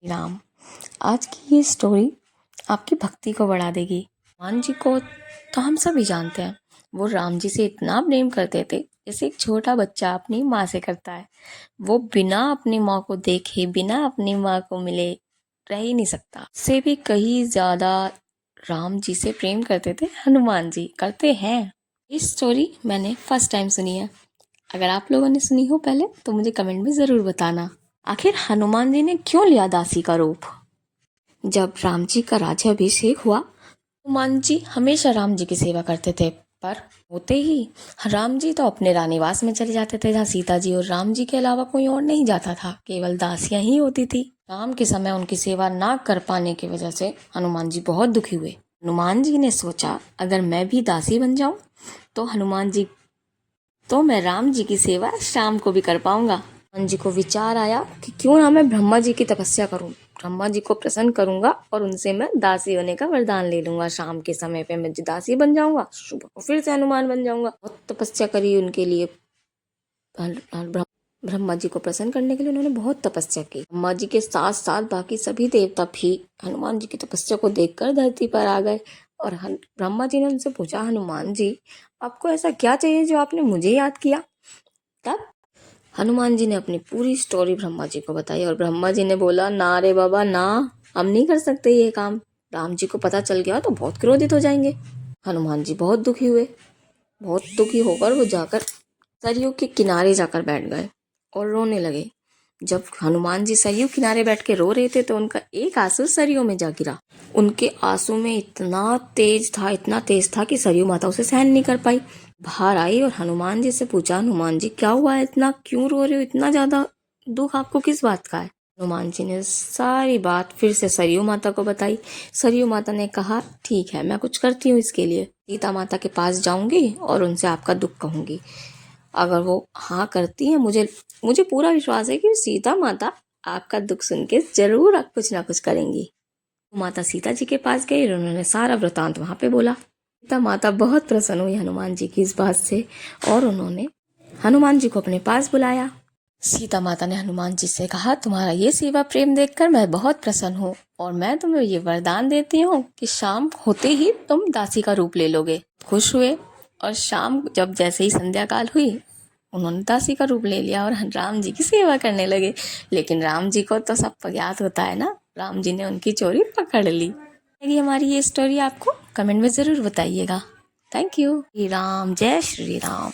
राम। आज की ये स्टोरी आपकी भक्ति को बढ़ा देगी। हनुमान जी को तो हम सभी जानते हैं, वो राम जी से इतना प्रेम करते थे जैसे एक छोटा बच्चा अपनी माँ से करता है। वो बिना अपनी माँ को देखे, बिना अपनी माँ को मिले रह ही नहीं सकता। से भी कहीं ज्यादा राम जी से प्रेम करते थे हनुमान जी, करते हैं। इस स्टोरी मैंने फर्स्ट टाइम सुनी है। अगर आप लोगों ने सुनी हो पहले तो मुझे कमेंट में जरूर बताना। आखिर हनुमान जी ने क्यों लिया दासी का रूप? जब राम जी का राज्याभिषेक हुआ, हनुमान जी हमेशा राम जी की सेवा करते थे, पर होते ही राम जी तो अपने रानीवास में चले जाते थे, जहाँ सीता जी और राम जी के अलावा कोई और नहीं जाता था, केवल दासियां ही होती थी। शाम के समय उनकी सेवा ना कर पाने की वजह से हनुमान जी बहुत दुखी हुए। हनुमान जी ने सोचा, अगर मैं भी दासी बन जाऊं तो मैं राम जी की सेवा शाम को भी कर पाऊंगा। हनुमान जी को विचार आया कि क्यों ना मैं ब्रह्मा जी की तपस्या करूं, ब्रह्मा जी को प्रसन्न करूंगा और उनसे मैं दासी होने का वरदान ले लूंगा। शाम के समय पे मैं दासी बन जाऊंगा, सुबह को फिर से हनुमान बन जाऊंगा। बहुत तपस्या करी उनके लिए। ब्रह्मा जी को प्रसन्न करने के लिए उन्होंने बहुत तपस्या की। ब्रह्मा जी के साथ साथ बाकी सभी देवता भी हनुमान जी की तपस्या को देखकर धरती पर आ गए और ब्रह्मा जी ने उनसे पूछा, हनुमान जी आपको ऐसा क्या चाहिए जो आपने मुझे याद किया? तब हनुमान जी ने अपनी पूरी स्टोरी ब्रह्मा जी को बताई और ब्रह्मा जी ने बोला, ना रे बाबा ना, हम नहीं कर सकते ये काम। राम जी को पता चल गया तो बहुत क्रोधित हो जाएंगे। हनुमान जी बहुत दुखी हुए। बहुत दुखी होकर वो जाकर सरयू के किनारे जाकर बैठ गए और रोने लगे। जब हनुमान जी सरयू किनारे बैठ के रो रहे थे तो उनका एक आंसू सरयू में जा गिरा। उनके आंसू में इतना तेज था कि सरयू माता उसे सहन नहीं कर पाई। बाहर आई और हनुमान जी से पूछा, हनुमान जी क्या हुआ है, इतना क्यों रो रहे हो, इतना ज्यादा दुख आपको किस बात का है? हनुमान जी ने सारी बात फिर से सरयू माता को बताई। सरयू माता ने कहा, ठीक है मैं कुछ करती हूँ इसके लिए। सीता माता के पास जाऊंगी और उनसे आपका दुख कहूंगी। अगर वो हाँ करती है, मुझे पूरा विश्वास है कि सीता माता आपका दुख सुन के जरूर कुछ ना कुछ करेंगी। माता सीता जी के पास गई और उन्होंने सारा वृतांत वहां पे बोला। सीता माता बहुत प्रसन्न हुई हनुमान जी की इस बात से और उन्होंने हनुमान जी को अपने पास बुलाया। सीता माता ने हनुमान जी से कहा, तुम्हारा ये सेवा प्रेम देखकर मैं बहुत प्रसन्न हूँ और मैं तुम्हें ये वरदान देती हूँ कि शाम होते ही तुम दासी का रूप ले लोगे। खुश हुए और शाम जब जैसे ही संध्या काल हुई, उन्होंने दासी का रूप ले लिया और राम जी की सेवा करने लगे। लेकिन राम जी को तो सब ज्ञात होता है ना, राम जी ने उनकी चोरी पकड़ ली। हमारी ये स्टोरी आपको कमेंट में जरूर बताइएगा। Thank you. श्री राम, जय श्री राम।